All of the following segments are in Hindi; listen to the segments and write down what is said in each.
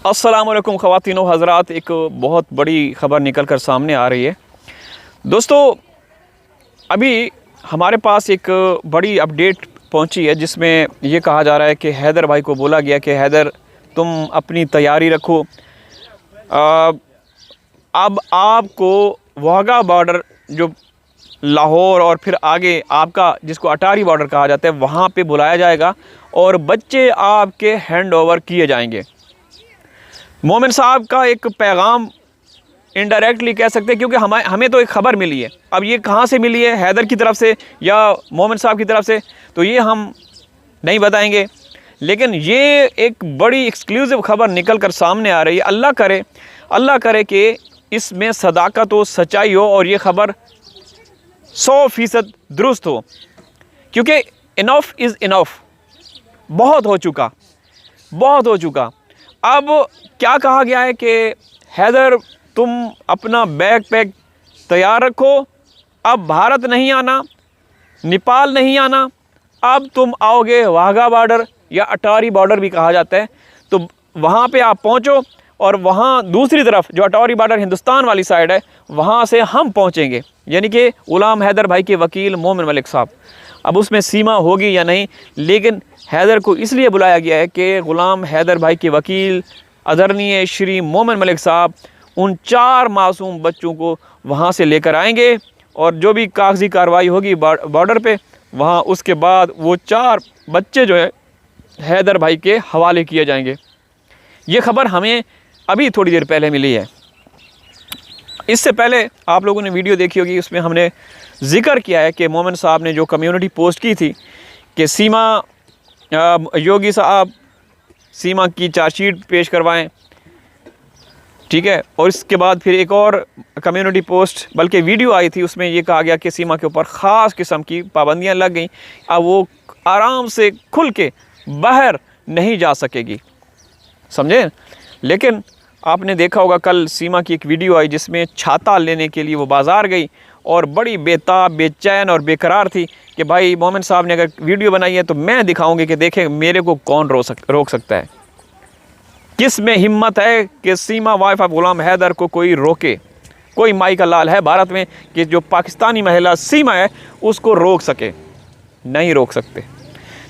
अस्सलामुअलैकुम ख़वातीन व हज़रात, एक बहुत बड़ी ख़बर निकल कर सामने आ रही है। दोस्तों, अभी हमारे पास एक बड़ी अपडेट पहुंची है जिसमें ये कहा जा रहा है कि हैदर भाई को बोला गया कि हैदर तुम अपनी तैयारी रखो। अब आपको वाघा बॉर्डर जो लाहौर और फिर आगे आपका जिसको अटारी बॉर्डर कहा जाता है वहाँ पे बुलाया जाएगा और बच्चे आपके हैंड ओवर किए जाएंगे। मोमिन साहब का एक पैगाम इनडायरेक्टली कह सकते हैं, क्योंकि हमें तो एक ख़बर मिली है। अब ये कहाँ से मिली है, हैदर की तरफ से या मोमिन साहब की तरफ से, तो ये हम नहीं बताएंगे, लेकिन ये एक बड़ी एक्सक्लूसिव ख़बर निकल कर सामने आ रही है। अल्लाह करे कि इसमें सदाकत हो, सच्चाई हो और ये ख़बर 100% दुरुस्त हो, क्योंकि इनफ इज़ इनफ, बहुत हो चुका। अब क्या कहा गया है कि हैदर तुम अपना बैग पैक तैयार रखो, अब भारत नहीं आना, नेपाल नहीं आना, अब तुम आओगे वाघा बॉर्डर या अटारी बॉर्डर भी कहा जाता है, तो वहाँ पे आप पहुँचो और वहाँ दूसरी तरफ जो अटारी बॉर्डर हिंदुस्तान वाली साइड है वहाँ से हम पहुँचेंगे, यानी कि ग़ुलाम हैदर भाई के वकील मोमिन मलिक साहब। अब उसमें सीमा होगी या नहीं, लेकिन हैदर को इसलिए बुलाया गया है कि ग़ुलाम हैदर भाई के वकील आदरणीय श्री मोमिन मलिक साहब उन 4 मासूम बच्चों को वहाँ से लेकर आएंगे और जो भी कागज़ी कार्रवाई होगी बॉर्डर पे, वहाँ उसके बाद वो 4 बच्चे जो है हैदर भाई के हवाले किए जाएंगे। ये ख़बर हमें अभी थोड़ी देर पहले मिली है। इससे पहले आप लोगों ने वीडियो देखी होगी, उसमें हमने ज़िक्र किया है कि मोमिन साहब ने जो कम्युनिटी पोस्ट की थी कि सीमा योगी साहब सीमा की चार्जशीट पेश करवाएं, ठीक है। और इसके बाद फिर एक और कम्युनिटी पोस्ट बल्कि वीडियो आई थी, उसमें ये कहा गया कि सीमा के ऊपर ख़ास किस्म की पाबंदियां लग गई, अब वो आराम से खुल के बाहर नहीं जा सकेगी, समझे। लेकिन आपने देखा होगा कल सीमा की एक वीडियो आई जिसमें छाता लेने के लिए वो बाज़ार गई और बड़ी बेताब, बेचैन और बेकरार थी कि भाई मोमिन साहब ने अगर वीडियो बनाई है तो मैं दिखाऊंगी कि देखें मेरे को कौन रोक सकता है। किस में हिम्मत है कि सीमा वाइफ ऑफ ग़ुलाम हैदर को कोई रोके। कोई माई का लाल है भारत में कि जो पाकिस्तानी महिला सीमा है उसको रोक सके, नहीं रोक सकते।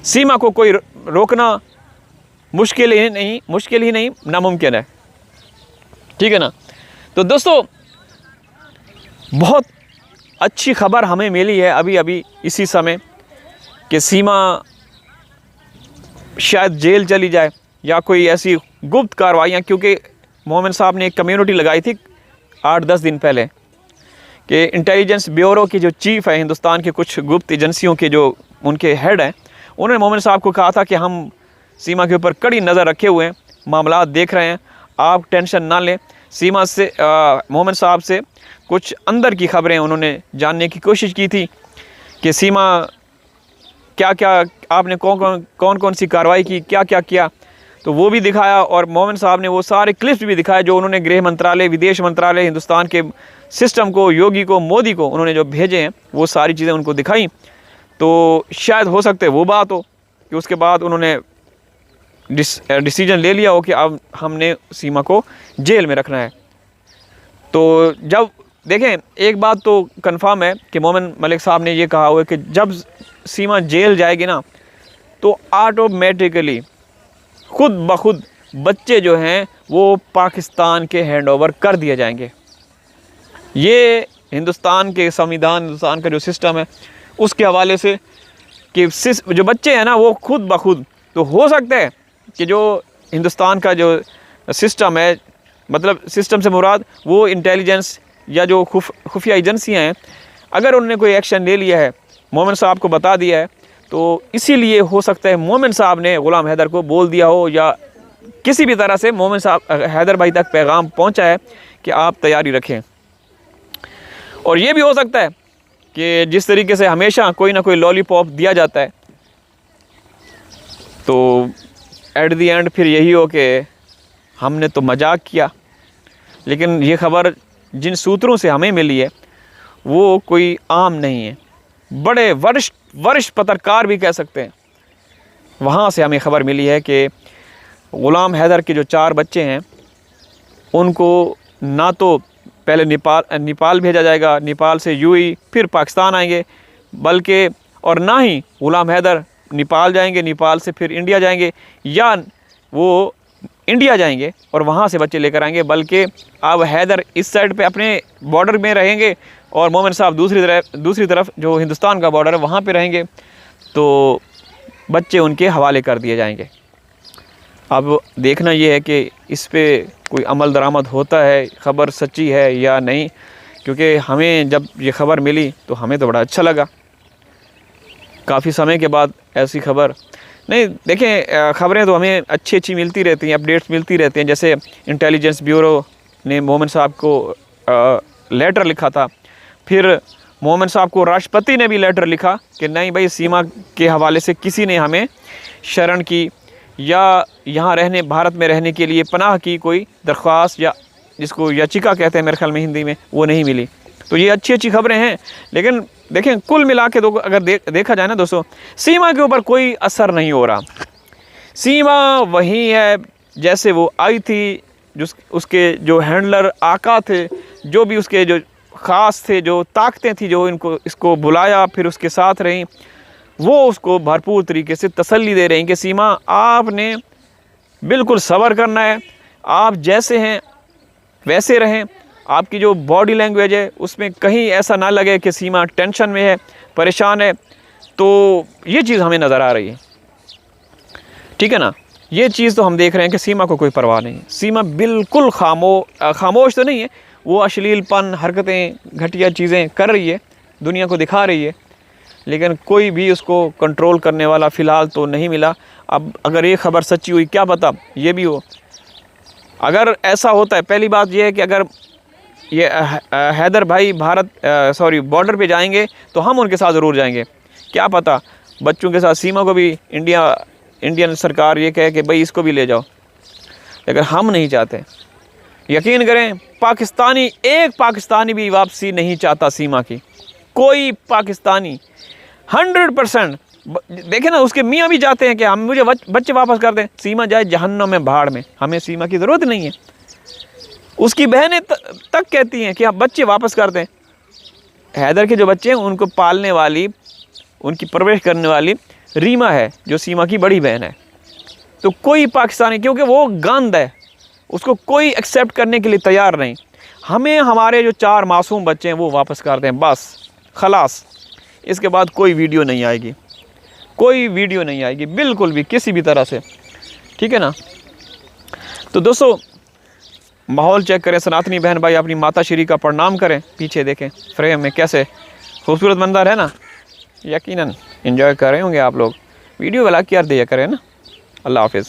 सीमा को कोई रोकना मुश्किल ही नहीं नामुमकिन है, ठीक है ना। तो दोस्तों, बहुत अच्छी खबर हमें मिली है अभी इसी समय कि सीमा शायद जेल चली जाए या कोई ऐसी गुप्त कार्रवाइयाँ, क्योंकि मोमिन साहब ने एक कम्युनिटी लगाई थी 8-10 दिन पहले कि इंटेलिजेंस ब्यूरो की जो चीफ़ है हिंदुस्तान के कुछ गुप्त एजेंसियों के जो उनके हेड हैं, उन्होंने मोमिन साहब को कहा था कि हम सीमा के ऊपर कड़ी नज़र रखे हुए हैं, मामला देख रहे हैं, आप टेंशन ना लें। सीमा से मोमिन साहब से कुछ अंदर की ख़बरें उन्होंने जानने की कोशिश की थी कि सीमा क्या आपने कौन सी कार्रवाई की, क्या किया, तो वो भी दिखाया। और मोमिन साहब ने वो सारे क्लिप्स भी दिखाए जो उन्होंने गृह मंत्रालय, विदेश मंत्रालय, हिंदुस्तान के सिस्टम को, योगी को, मोदी को उन्होंने जो भेजे हैं वो सारी चीज़ें उनको दिखाई। तो शायद हो सकते वो बात हो कि उसके बाद उन्होंने डिसीजन ले लिया हो कि अब हमने सीमा को जेल में रखना है। तो जब देखें, एक बात तो कंफर्म है कि मोमिन मलिक साहब ने ये कहा हुआ है कि जब सीमा जेल जाएगी ना तो ऑटोमेटिकली खुद ब खुद बच्चे जो हैं वो पाकिस्तान के हैंड ओवर कर दिए जाएंगे। ये हिंदुस्तान के संविधान, हिंदुस्तान का जो सिस्टम है उसके हवाले से कि जो बच्चे हैं ना वो खुद ब खुद, तो हो सकता है कि जो हिंदुस्तान का जो सिस्टम है, मतलब सिस्टम से मुराद वो इंटेलिजेंस या जो खुफिया एजेंसियाँ हैं, अगर उन्होंने कोई एक्शन ले लिया है, मोमिन साहब को बता दिया है, तो इसीलिए हो सकता है मोमिन साहब ने ग़ुलाम हैदर को बोल दिया हो या किसी भी तरह से मोमिन साहब हैदर भाई तक पैगाम पहुंचा है कि आप तैयारी रखें। और ये भी हो सकता है कि जिस तरीके से हमेशा कोई ना कोई लॉलीपॉप दिया जाता है, तो एट दी एंड फिर यही हो कि हमने तो मजाक किया। लेकिन ये ख़बर जिन सूत्रों से हमें मिली है वो कोई आम नहीं है, बड़े वरिष्ठ पत्रकार भी कह सकते हैं, वहाँ से हमें ख़बर मिली है कि ग़ुलाम हैदर के जो 4 बच्चे हैं उनको ना तो पहले नेपाल भेजा जाएगा, नेपाल से यूएई, फिर पाकिस्तान आएंगे, बल्कि और ना ही ग़ुलाम हैदर नेपाल जाएंगे, नेपाल से फिर इंडिया जाएंगे, या वो इंडिया जाएंगे और वहाँ से बच्चे लेकर आएंगे, बल्कि अब हैदर इस साइड पे अपने बॉर्डर में रहेंगे और मोमिन साहब दूसरी तरफ जो हिंदुस्तान का बॉर्डर है वहाँ पे रहेंगे। तो बच्चे उनके हवाले कर दिए जाएंगे। अब देखना ये है कि इस पे कोई अमल दरामद होता है, ख़बर सच्ची है या नहीं, क्योंकि हमें जब ये ख़बर मिली तो हमें तो बड़ा अच्छा लगा। काफ़ी समय के बाद ऐसी खबर नहीं, देखें ख़बरें तो हमें अच्छी मिलती रहती हैं, अपडेट्स मिलती रहती हैं। जैसे इंटेलिजेंस ब्यूरो ने मोमिन साहब को लेटर लिखा था, फिर मोमिन साहब को राष्ट्रपति ने भी लेटर लिखा कि नहीं भाई, सीमा के हवाले से किसी ने हमें शरण की या यहाँ रहने, भारत में रहने के लिए पनाह की कोई दरख्वास्त या जिसको याचिका कहते हैं मेरे ख्याल में हिंदी में, वो नहीं मिली। तो ये अच्छी खबरें हैं। लेकिन देखें कुल मिला के अगर देखा जाए ना दोस्तों, सीमा के ऊपर कोई असर नहीं हो रहा। सीमा वही है जैसे वो आई थी। उसके जो हैंडलर आका थे, जो भी उसके जो ख़ास थे, जो ताकतें थी जो इसको बुलाया फिर उसके साथ रहीं, वो उसको भरपूर तरीके से तसल्ली दे रही कि सीमा आपने बिल्कुल सब्र करना है, आप जैसे हैं वैसे रहें, आपकी जो बॉडी लैंग्वेज है उसमें कहीं ऐसा ना लगे कि सीमा टेंशन में है, परेशान है। तो ये चीज़ हमें नज़र आ रही है, ठीक है ना। ये चीज़ तो हम देख रहे हैं कि सीमा को कोई परवाह नहीं है। सीमा बिल्कुल खामोश तो नहीं है, वो अश्लीलपन, हरकतें, घटिया चीज़ें कर रही है, दुनिया को दिखा रही है, लेकिन कोई भी उसको कंट्रोल करने वाला फ़िलहाल तो नहीं मिला। अब अगर ये ख़बर सच्ची हुई, क्या पता ये भी हो। अगर ऐसा होता है, पहली बात ये है कि अगर ये हैदर भाई बॉर्डर पे जाएंगे तो हम उनके साथ ज़रूर जाएंगे। क्या पता बच्चों के साथ सीमा को भी इंडियन सरकार ये कहे कि भाई इसको भी ले जाओ, लेकिन हम नहीं चाहते। यकीन करें, एक पाकिस्तानी भी वापसी नहीं चाहता सीमा की, कोई पाकिस्तानी 100%। देखें ना, उसके मियाँ भी जाते हैं कि हम मुझे बच्चे वापस कर दें, सीमा जाए जहन्नम में, भाड़ में, हमें सीमा की ज़रूरत नहीं है। उसकी बहनें तक कहती हैं कि आप बच्चे वापस कर दें। हैदर के जो बच्चे हैं उनको पालने वाली, उनकी परवरिश करने वाली रीमा है जो सीमा की बड़ी बहन है। तो कोई पाकिस्तानी, क्योंकि वो गंद है, उसको कोई एक्सेप्ट करने के लिए तैयार नहीं। हमें हमारे जो 4 मासूम बच्चे हैं वो वापस कर दें, बस खलास। इसके बाद कोई वीडियो नहीं आएगी, कोई वीडियो नहीं आएगी बिल्कुल भी, किसी भी तरह से, ठीक है ना। तो दोस्तों माहौल चेक करें, सनातनी बहन भाई अपनी माता श्री का प्रणाम करें, पीछे देखें फ्रेम में कैसे खूबसूरत मंजर है ना। यकीनन एंजॉय कर रहे होंगे आप लोग। वीडियो को लाइक कर दिया करें ना। अल्लाह हाफिज़।